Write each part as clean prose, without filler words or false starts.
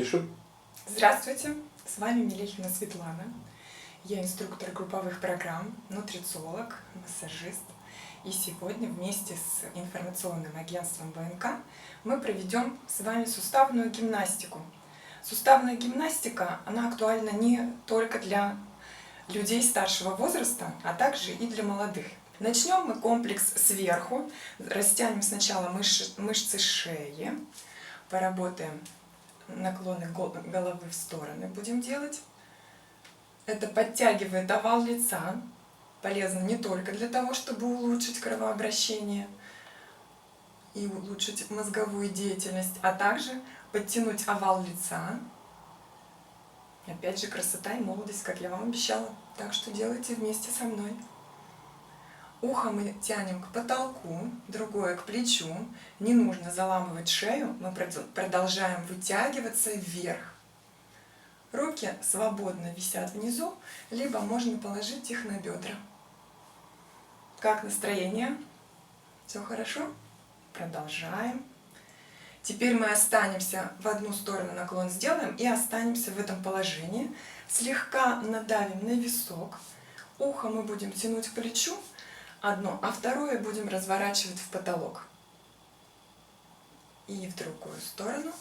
запишем. Здравствуйте, с вами Мелехина Светлана. Я инструктор групповых программ, нутрициолог, массажист. И сегодня вместе с информационным агентством ВНК мы проведем с вами суставную гимнастику. Суставная гимнастика, она актуальна не только для людей старшего возраста, а также и для молодых. Начнем мы комплекс сверху. Растянем сначала мышцы шеи, поработаем наклоны головы в стороны будем делать. Это подтягивает овал лица. Полезно не только для того, чтобы улучшить кровообращение и улучшить мозговую деятельность, а также подтянуть овал лица. Опять же, красота и молодость, как я вам обещала. Так что делайте вместе со мной. Ухо мы тянем к потолку, другое к плечу. Не нужно заламывать шею, мы продолжаем вытягиваться вверх. Руки свободно висят внизу, либо можно положить их на бедра. Как настроение? Все хорошо? Продолжаем. Теперь мы останемся в одну сторону, наклон сделаем и останемся в этом положении. Слегка надавим на висок. Ухо мы будем тянуть к плечу. Одно, а второе будем разворачивать в потолок. И в другую сторону.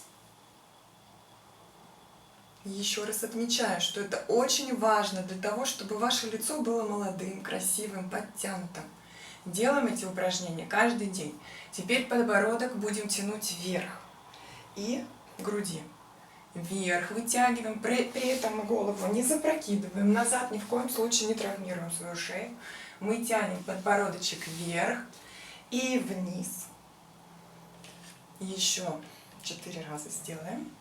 Еще раз отмечаю, что это очень важно для того, чтобы ваше лицо было молодым, красивым, подтянутым. Делаем эти упражнения каждый день. Теперь подбородок будем тянуть вверх и к груди. Вверх вытягиваем, при этом мы голову не запрокидываем назад, ни в коем случае не травмируем свою шею. Мы тянем подбородочек вверх и вниз. Еще 4 раза сделаем.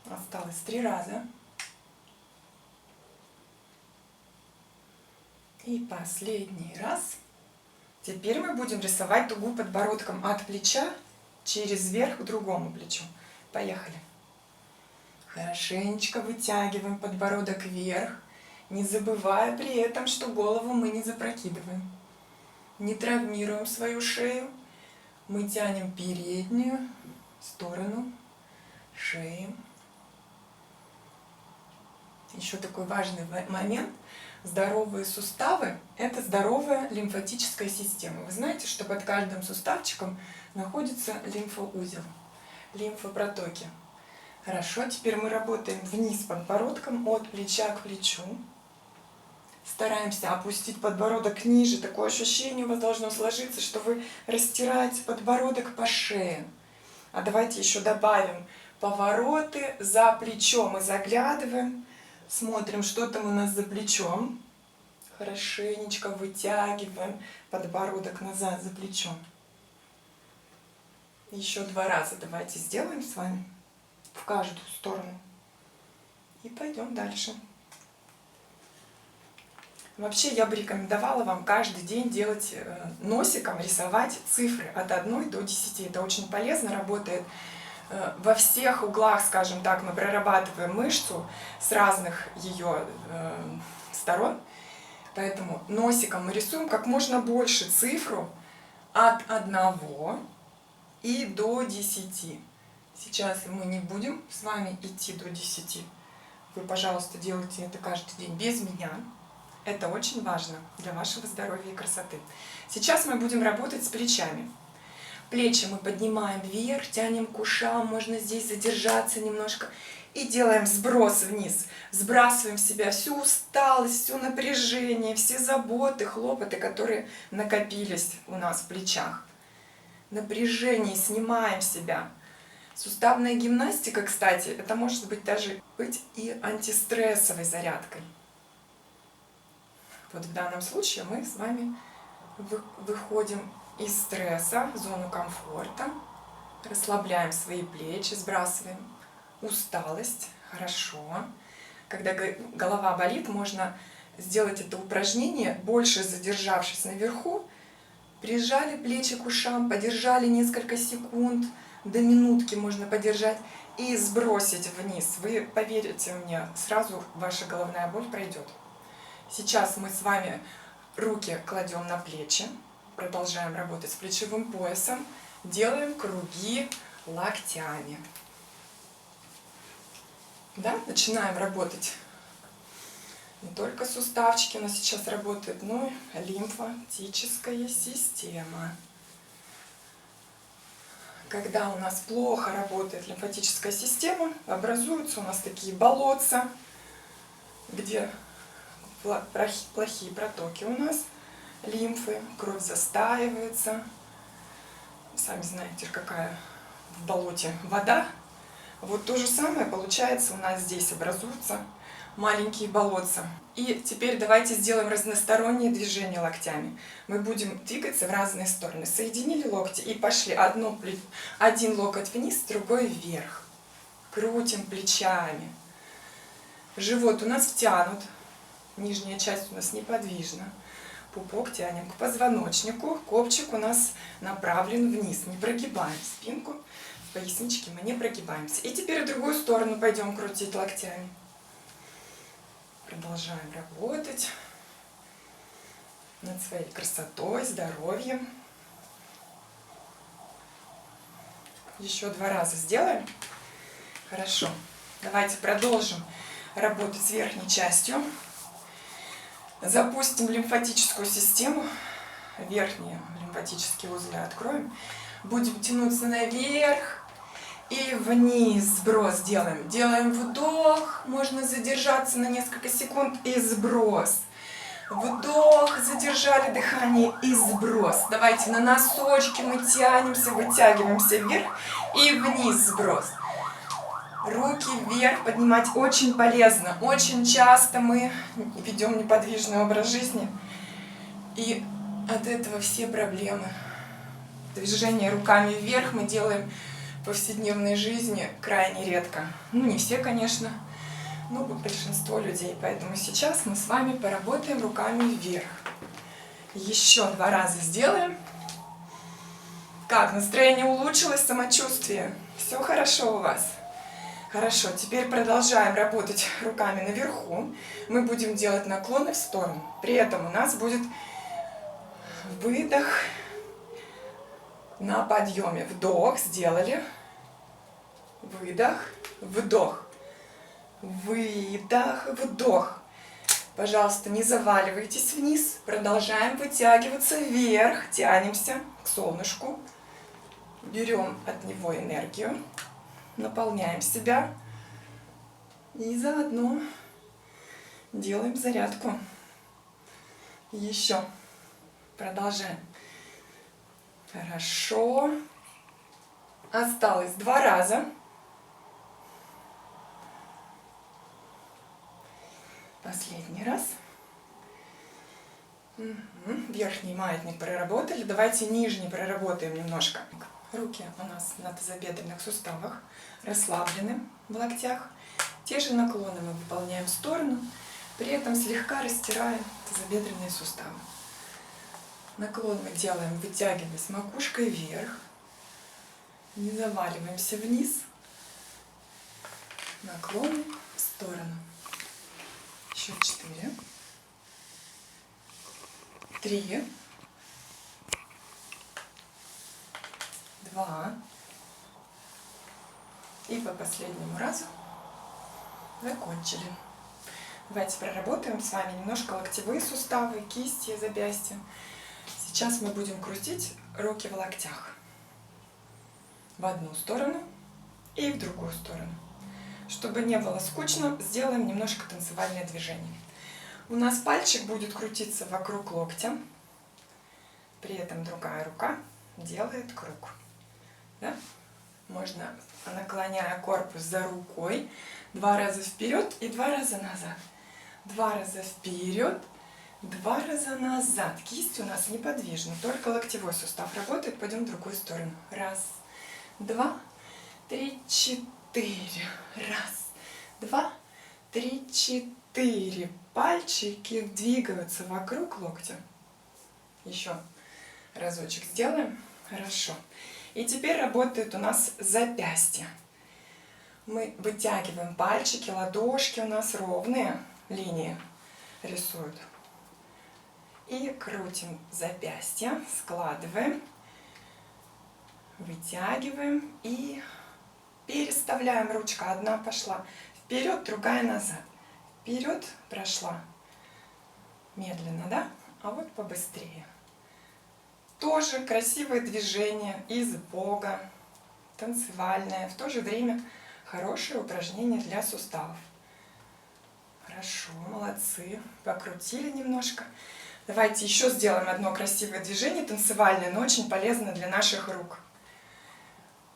Осталось 3 раза. И последний раз. Теперь мы будем рисовать дугу подбородком от плеча через верх к другому плечу. Поехали. Хорошенечко вытягиваем подбородок вверх, не забывая при этом, что голову мы не запрокидываем. Не травмируем свою шею. Мы тянем переднюю сторону шеи. Еще такой важный момент. Здоровые суставы – это здоровая лимфатическая система. Вы знаете, что под каждым суставчиком находится лимфоузел, лимфопротоки. Хорошо, теперь мы работаем вниз подбородком от плеча к плечу. Стараемся опустить подбородок ниже. Такое ощущение у вас должно сложиться, что вы растираете подбородок по шее. А давайте еще добавим повороты за плечо. Мы заглядываем, смотрим, что там у нас за плечом. Хорошенечко вытягиваем подбородок назад за плечом. Еще 2 раза давайте сделаем с вами в каждую сторону. И пойдем дальше. Вообще я бы рекомендовала вам каждый день делать носиком, рисовать цифры от 1 до 10. Это очень полезно, работает во всех углах, скажем так, мы прорабатываем мышцу с разных ее сторон. Поэтому носиком мы рисуем как можно больше цифру от 1 и до 10. Сейчас мы не будем с вами идти до 10. Вы, пожалуйста, делайте это каждый день без меня. Это очень важно для вашего здоровья и красоты. Сейчас мы будем работать с плечами. Плечи мы поднимаем вверх, тянем к ушам, можно здесь задержаться немножко. И делаем сброс вниз. Сбрасываем с себя всю усталость, все напряжение, все заботы, хлопоты, которые накопились у нас в плечах. Напряжение снимаем с себя. Суставная гимнастика, кстати, это может быть даже и антистрессовой зарядкой. Вот в данном случае мы с вами выходим из стресса в зону комфорта, расслабляем свои плечи, сбрасываем усталость. Хорошо. Когда голова болит, можно сделать это упражнение, больше задержавшись наверху, прижали плечи к ушам, подержали несколько секунд, до минутки можно подержать и сбросить вниз. Вы поверите мне, сразу ваша головная боль пройдет. Сейчас мы с вами руки кладем на плечи, продолжаем работать с плечевым поясом, делаем круги локтями. Да? Начинаем работать. Не только суставчики у нас сейчас работают, но и лимфатическая система. Когда у нас плохо работает лимфатическая система, образуются у нас такие болотца, где плохие протоки у нас, лимфы, кровь застаивается. Сами знаете, какая в болоте вода. Вот то же самое получается у нас здесь, образуются маленькие болотца. И теперь давайте сделаем разносторонние движения локтями. Мы будем двигаться в разные стороны. Соединили локти и пошли. Один локоть вниз, другой вверх. Крутим плечами. Живот у нас втянут. Нижняя часть у нас неподвижна. Пупок тянем к позвоночнику. Копчик у нас направлен вниз. Не прогибаем спинку. В поясничке мы не прогибаемся. И теперь в другую сторону пойдем крутить локтями. Продолжаем работать над своей красотой, здоровьем. Еще 2 раза сделаем. Хорошо. Давайте продолжим работать с верхней частью. Запустим лимфатическую систему. Верхние лимфатические узлы откроем. Будем тянуться наверх и вниз. Сброс делаем. Делаем вдох. Можно задержаться на несколько секунд и сброс. Вдох. Задержали дыхание и сброс. Давайте на носочки мы тянемся, вытягиваемся вверх и вниз сброс. Руки вверх поднимать очень полезно. Очень часто мы ведем неподвижный образ жизни. И от этого все проблемы. Движение руками вверх мы делаем в повседневной жизни крайне редко. Ну, не все, конечно, но большинство людей. Поэтому сейчас мы с вами поработаем руками вверх. Еще 2 раза сделаем. Как, настроение улучшилось, самочувствие? Все хорошо у вас? Хорошо, теперь продолжаем работать руками наверху. Мы будем делать наклоны в сторону. При этом у нас будет выдох на подъеме. Вдох, сделали. Выдох, вдох. Выдох, вдох. Пожалуйста, не заваливайтесь вниз. Продолжаем вытягиваться вверх. Тянемся к солнышку. Берем от него энергию. Наполняем себя. И заодно делаем зарядку. Еще. Продолжаем. Хорошо. Осталось 2 раза. Последний раз. Верхний маятник проработали. Давайте нижний проработаем немножко. Руки у нас на тазобедренных суставах, расслаблены в локтях. Те же наклоны мы выполняем в сторону, при этом слегка растираем тазобедренные суставы. Наклон мы делаем, вытягиваясь макушкой вверх. Не заваливаемся вниз. Наклоны в сторону. Еще 4. 3. 2. И по последнему разу закончили. Давайте проработаем с вами немножко локтевые суставы, кисти, запястья. Сейчас мы будем крутить руки в локтях. В одну сторону и в другую сторону. Чтобы не было скучно, сделаем немножко танцевальное движение. У нас пальчик будет крутиться вокруг локтя. При этом другая рука делает круг. Да? Можно, наклоняя корпус за рукой, 2 раза вперед и 2 раза назад. 2 раза вперед, 2 раза назад. Кисть у нас неподвижна, только локтевой сустав работает. Пойдем в другую сторону. 1, 2, 3, 4. 1, 2, 3, 4. Пальчики двигаются вокруг локтя. Еще разочек сделаем. Хорошо. И теперь работает у нас запястье. Мы вытягиваем пальчики, ладошки у нас ровные линии рисуют. И крутим запястье, складываем, вытягиваем и переставляем. Ручка одна пошла Вперед, другая назад. Вперед прошла. Медленно, да? А вот побыстрее. Тоже красивое движение из бога, танцевальное. В то же время хорошее упражнение для суставов. Хорошо, молодцы. Покрутили немножко. Давайте еще сделаем одно красивое движение, танцевальное, но очень полезно для наших рук.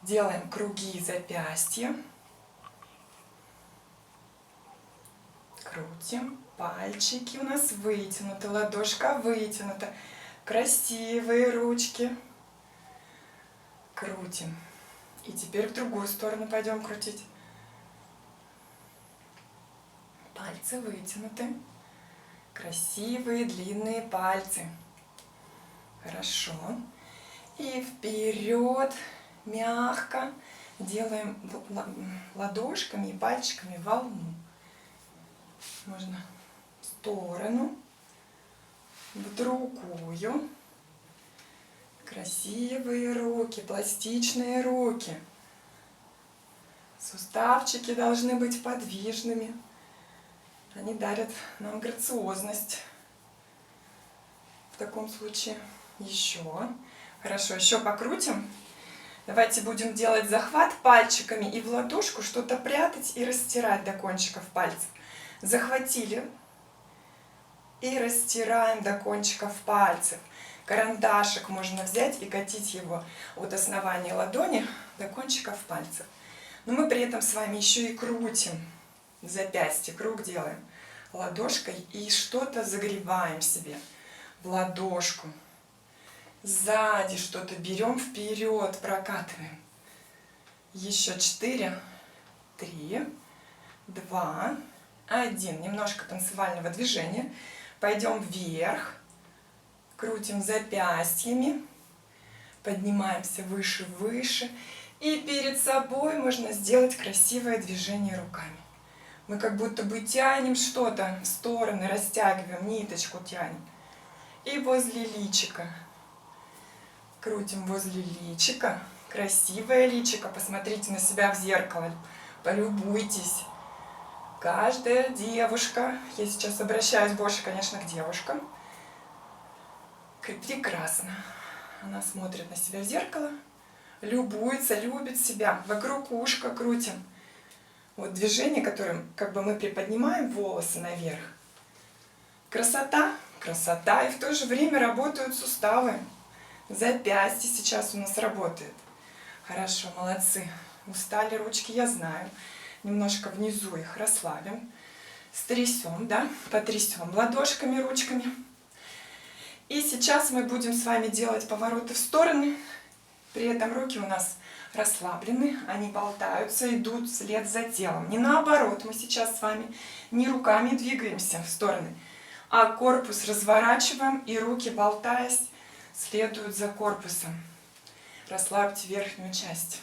Делаем круги запястья. Крутим. Пальчики у нас вытянуты, ладошка вытянута. Красивые ручки. Крутим. И теперь в другую сторону пойдем крутить. Пальцы вытянуты. Красивые длинные пальцы. Хорошо. И вперед, мягко делаем ладошками и пальчиками волну. Можно в сторону, в другую. Красивые руки, пластичные руки. Суставчики должны быть подвижными. Они дарят нам грациозность. В таком случае еще. Хорошо, еще покрутим. Давайте будем делать захват пальчиками и в ладошку что-то прятать и растирать до кончиков пальцев. Захватили и растираем до кончиков пальцев. Карандашик можно взять и катить его от основания ладони до кончиков пальцев. Но мы при этом с вами еще и крутим запястье, круг делаем ладошкой и что-то загреваем себе в ладошку. Сзади что-то берем, вперед прокатываем. Еще 4, 3, 2, 1. Немножко танцевального движения. Пойдем вверх. Крутим запястьями. Поднимаемся выше, выше. И перед собой можно сделать красивое движение руками. Мы как будто бы тянем что-то в стороны, растягиваем, ниточку тянем. И возле личика. Крутим возле личика. Красивое личико. Посмотрите на себя в зеркало. Полюбуйтесь. Каждая девушка, я сейчас обращаюсь больше, конечно, к девушкам. Прекрасно. Она смотрит на себя в зеркало, любуется, любит себя. Вокруг ушка крутим. Вот движение, которым как бы мы приподнимаем волосы наверх. Красота, красота. И в то же время работают суставы. Запястье сейчас у нас работает. Хорошо, молодцы. Устали ручки, я знаю. Немножко внизу их расслабим. Стрясем, да? Потрясем ладошками, ручками. И сейчас мы будем с вами делать повороты в стороны. При этом руки у нас расслаблены, они болтаются, идут вслед за телом. Не наоборот, мы сейчас с вами не руками двигаемся в стороны, а корпус разворачиваем и руки, болтаясь, следуют за корпусом. Расслабьте верхнюю часть.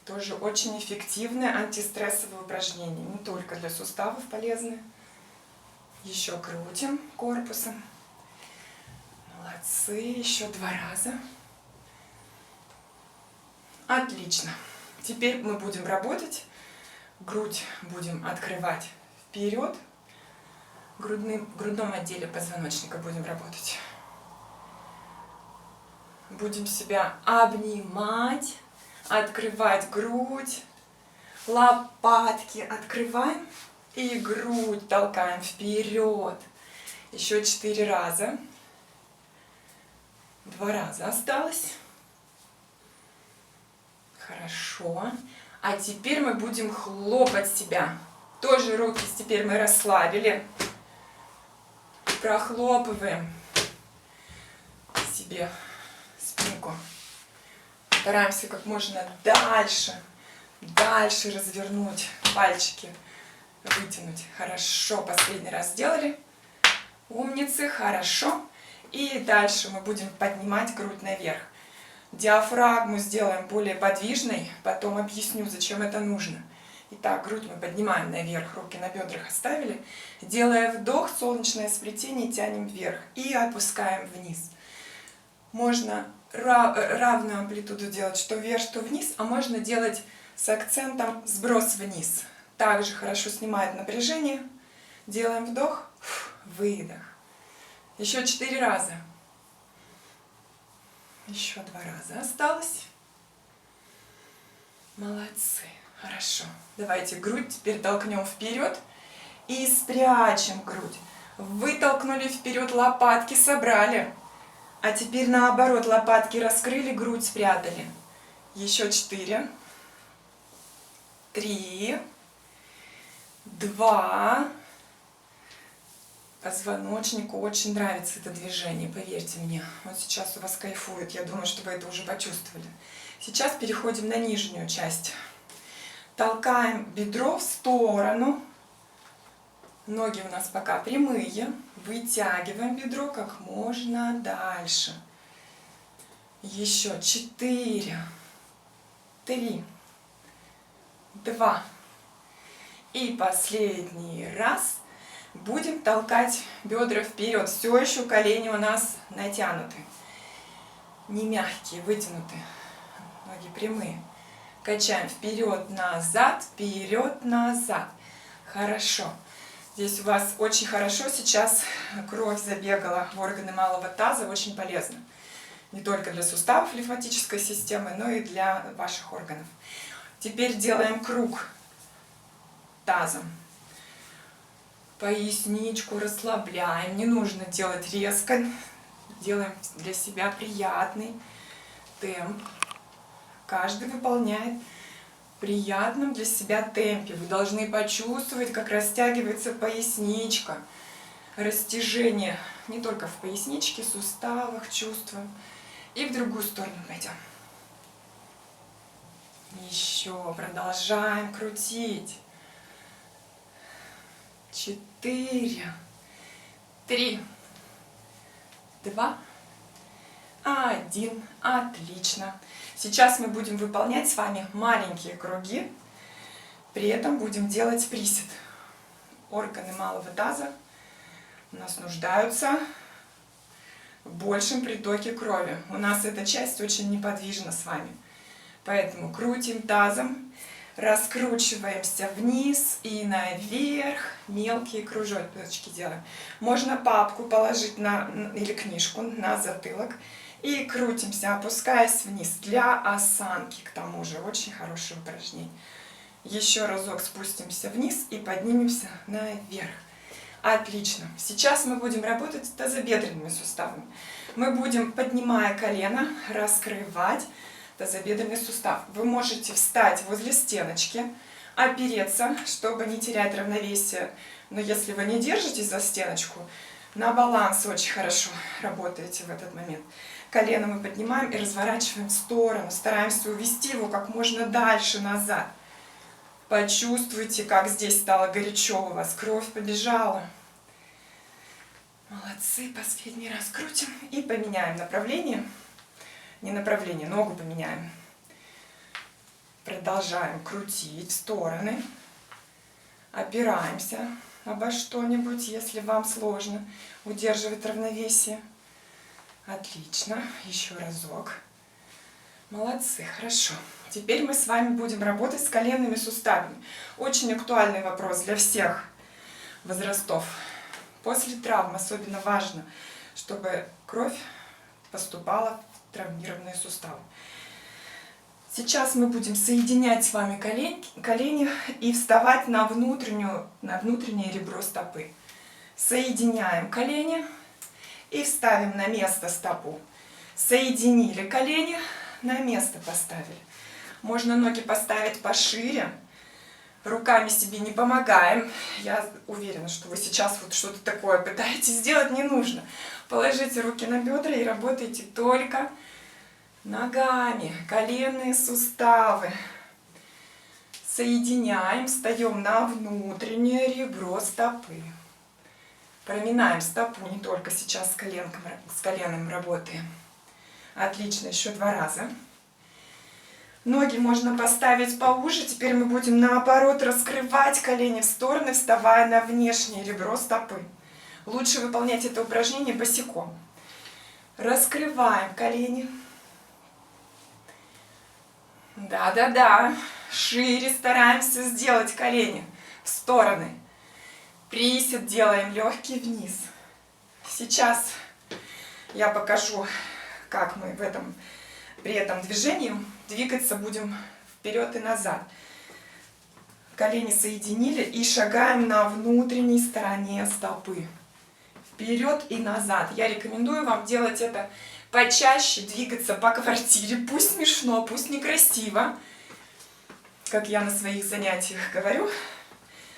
Тоже очень эффективное антистрессовое упражнение, не только для суставов полезное. Еще крутим корпусом. Молодцы, еще 2 раза. Отлично. Теперь мы будем работать. Грудь будем открывать вперед. В грудном отделе позвоночника будем работать. Будем себя обнимать, открывать грудь. Лопатки открываем и грудь толкаем вперед. Еще 4 раза. 2 раза осталось. Хорошо. А теперь мы будем хлопать себя. Тоже руки теперь мы расслабили. Прохлопываем себе спинку. Стараемся как можно дальше развернуть пальчики, вытянуть. Хорошо, последний раз сделали. Умницы, хорошо. И дальше мы будем поднимать грудь наверх. Диафрагму сделаем более подвижной, потом объясню, зачем это нужно. Итак, грудь мы поднимаем наверх, руки на бедрах оставили. Делая вдох, солнечное сплетение тянем вверх и опускаем вниз. Можно равную амплитуду делать, что вверх, что вниз, а можно делать с акцентом сброс вниз. также хорошо снимает напряжение. Делаем вдох, выдох. Еще 4 раза. Еще 2 раза осталось. Молодцы. Хорошо. Давайте грудь теперь толкнем вперед и спрячем грудь. Вытолкнули вперед, лопатки собрали. А теперь наоборот, лопатки раскрыли, грудь спрятали. Еще 4, 3, 2. Позвоночнику очень нравится это движение, поверьте мне. Вот сейчас у вас кайфует, я думаю, что вы это уже почувствовали. Сейчас переходим на нижнюю часть. Толкаем бедро в сторону. Ноги у нас пока прямые. Вытягиваем бедро как можно дальше. Еще 4, 3, 2. И последний раз. Будем толкать бедра вперед. Все еще колени у нас натянуты. Не мягкие, вытянуты. Ноги прямые. Качаем вперед-назад, вперед-назад. Хорошо. Здесь у вас очень хорошо сейчас кровь забегала в органы малого таза. Очень полезно. Не только для суставов лимфатической системы, но и для ваших органов. Теперь делаем круг тазом. Поясничку расслабляем. Не нужно делать резко. Делаем для себя приятный темп. Каждый выполняет в приятном для себя темпе. Вы должны почувствовать, как растягивается поясничка. Растяжение не только в поясничке, суставах чувствуем. И в другую сторону пойдем. Еще продолжаем крутить. 4, 3, 2, 1. Отлично. Сейчас мы будем выполнять с вами маленькие круги. При этом будем делать присед. Органы малого таза у нас нуждаются в большем притоке крови. У нас эта часть очень неподвижна с вами. Поэтому крутим тазом. Раскручиваемся вниз и наверх, мелкие кружочки делаем. Можно папку положить или книжку на затылок и крутимся, опускаясь вниз для осанки. К тому же очень хорошее упражнение. Еще разок спустимся вниз и поднимемся наверх. Отлично. Сейчас мы будем работать с тазобедренными суставами. Мы будем, поднимая колено, раскрывать тазобедренный сустав. Вы можете встать возле стеночки, опереться, чтобы не терять равновесие. Но если вы не держитесь за стеночку, на баланс очень хорошо работаете в этот момент. Колено мы поднимаем и разворачиваем в сторону. Стараемся увести его как можно дальше назад. Почувствуйте, как здесь стало горячо у вас. Кровь побежала. Молодцы. Последний раз крутим и поменяем направление. Не направление, ногу поменяем. Продолжаем крутить в стороны. Опираемся обо что-нибудь, если вам сложно удерживать равновесие. Отлично. Еще разок. Молодцы, хорошо. Теперь мы с вами будем работать с коленными суставами. Очень актуальный вопрос для всех возрастов. После травм особенно важно, чтобы кровь поступала в травмированные суставы. Сейчас мы будем соединять с вами колени и вставать на внутреннее ребро стопы. Соединяем колени и вставим на место стопу. Соединили колени, на место поставили. Можно ноги поставить пошире. Руками себе не помогаем. Я уверена, что вы сейчас вот что-то такое пытаетесь сделать, не нужно. Положите руки на бедра и работайте только ногами, коленные суставы. Соединяем, встаем на внутреннее ребро стопы. Проминаем стопу, не только сейчас с коленом работаем. Отлично, еще 2 раза. Ноги можно поставить поуже. Теперь мы будем наоборот раскрывать колени в стороны, вставая на внешнее ребро стопы. Лучше выполнять это упражнение босиком. Раскрываем колени. Да-да-да. Шире стараемся сделать колени в стороны. Присед делаем легкий вниз. Сейчас я покажу, как мы при этом движении двигаться будем вперед и назад. Колени соединили и шагаем на внутренней стороне стопы. Вперед и назад. Я рекомендую вам делать это почаще, двигаться по квартире. Пусть смешно, пусть некрасиво, как я на своих занятиях говорю.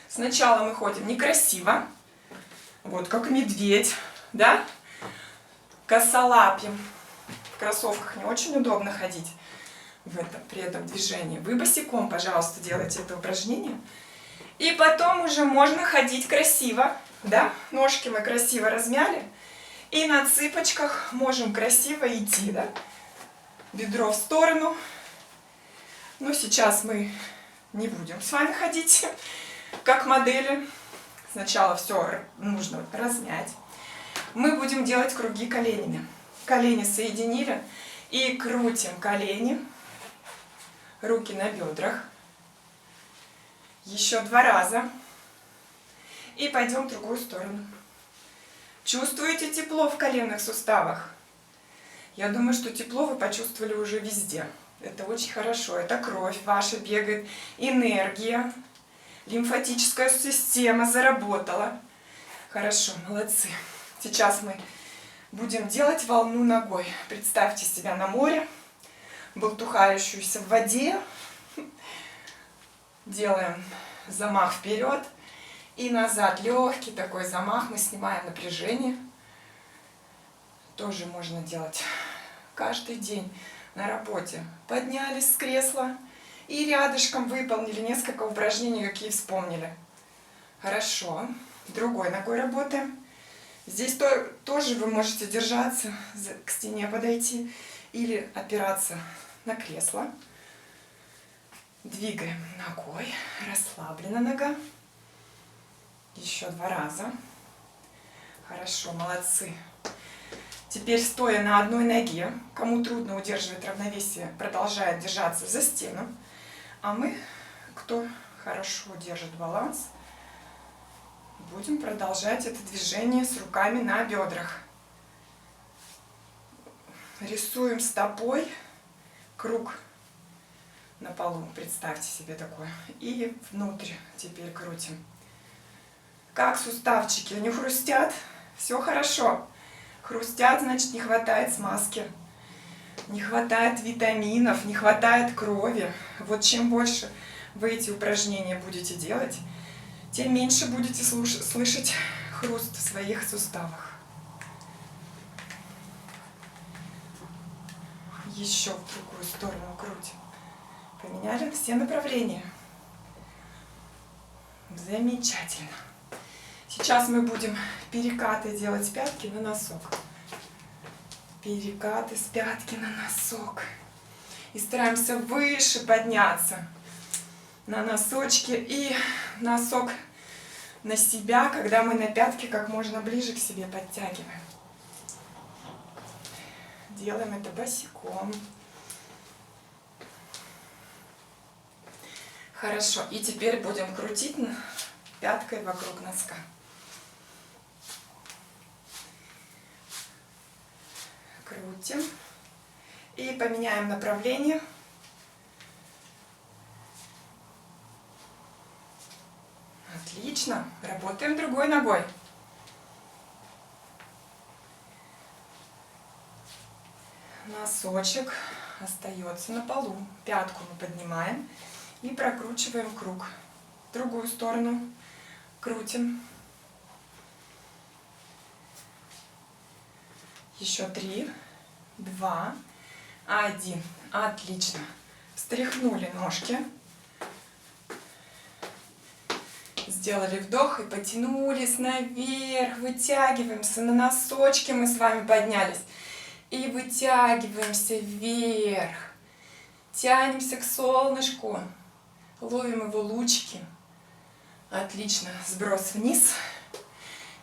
Сначала мы ходим некрасиво, вот как медведь, да? Косолапим. В кроссовках не очень удобно ходить при этом движении. Вы босиком, пожалуйста, делайте это упражнение. И потом уже можно ходить красиво, да? Ножки мы красиво размяли. И на цыпочках можем красиво идти, да? Бедро в сторону. Но сейчас мы не будем с вами ходить как модели. Сначала все нужно размять. Мы будем делать круги коленями. Колени соединили и крутим колени. Руки на бедрах. Еще 2 раза. И пойдем в другую сторону. Чувствуете тепло в коленных суставах? Я думаю, что тепло вы почувствовали уже везде. Это очень хорошо. Это кровь ваша бегает, энергия, лимфатическая система заработала. Хорошо, молодцы. Сейчас мы будем делать волну ногой. Представьте себя на море, болтухающуюся в воде. Делаем замах вперед и назад. Легкий такой замах. Мы снимаем напряжение. Тоже можно делать каждый день на работе. Поднялись с кресла и рядышком выполнили несколько упражнений, какие вспомнили. Хорошо. Другой ногой работаем. Здесь тоже вы можете держаться, к стене подойти или опираться на кресло. Двигаем ногой. Расслаблена нога. Еще 2 раза. Хорошо, молодцы. Теперь, стоя на одной ноге, кому трудно удерживать равновесие, продолжает держаться за стену. А мы, кто хорошо держит баланс, будем продолжать это движение с руками на бедрах. Рисуем стопой круг на полу. Представьте себе такое. И внутрь теперь крутим. Как суставчики? Они хрустят? Все хорошо. Хрустят, значит, не хватает смазки. Не хватает витаминов, не хватает крови. Вот чем больше вы эти упражнения будете делать, тем меньше будете слышать хруст в своих суставах. Еще в другую сторону крутим. Поменяли все направления. Замечательно. Сейчас мы будем перекаты делать пятки на носок. Перекаты с пятки на носок. И стараемся выше подняться на носочки. И носок на себя, когда мы на пятки как можно ближе к себе подтягиваем. Делаем это босиком. Хорошо. И теперь будем крутить пяткой вокруг носка. Крутим. И поменяем направление. Отлично. Работаем другой ногой. Носочек остается на полу. Пятку мы поднимаем и прокручиваем круг. В другую сторону крутим. Еще 3, 2, 1. Отлично. Встряхнули ножки. Сделали вдох и потянулись наверх. Вытягиваемся на носочки. Мы с вами поднялись. И вытягиваемся вверх. Тянемся к солнышку. Ловим его лучики. Отлично. Сброс вниз.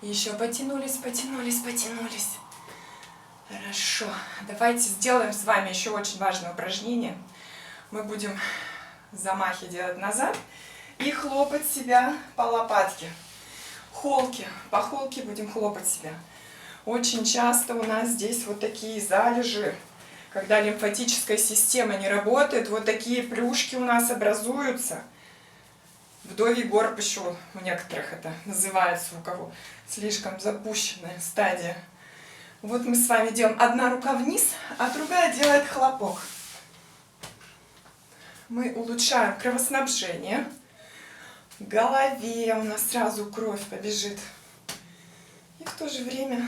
Еще потянулись, потянулись, потянулись. Хорошо. Давайте сделаем с вами еще очень важное упражнение. Мы будем замахи делать назад и хлопать себя по лопатке. Холки. По холке будем хлопать себя. Очень часто у нас здесь вот такие залежи, когда лимфатическая система не работает, вот такие плюшки у нас образуются. Вдовий горб еще у некоторых это называется, у кого слишком запущенная стадия. Вот мы с вами делаем одна рука вниз, а другая делает хлопок. Мы улучшаем кровоснабжение. В голове у нас сразу кровь побежит. И в то же время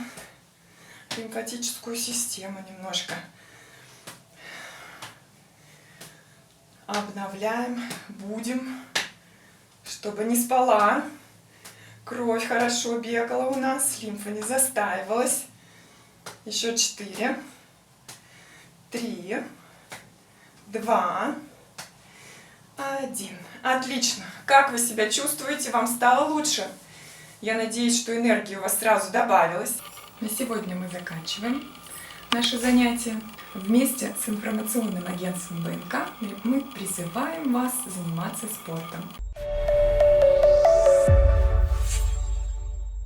лимфатическую систему немножко обновляем. Будем, чтобы не спала, кровь хорошо бегала у нас, лимфа не застаивалась. Еще 4, 3, 2, 1. Отлично. Как вы себя чувствуете? Вам стало лучше? Я надеюсь, что энергии у вас сразу добавилось. На сегодня мы заканчиваем наше занятие. Вместе с информационным агентством БНК мы призываем вас заниматься спортом.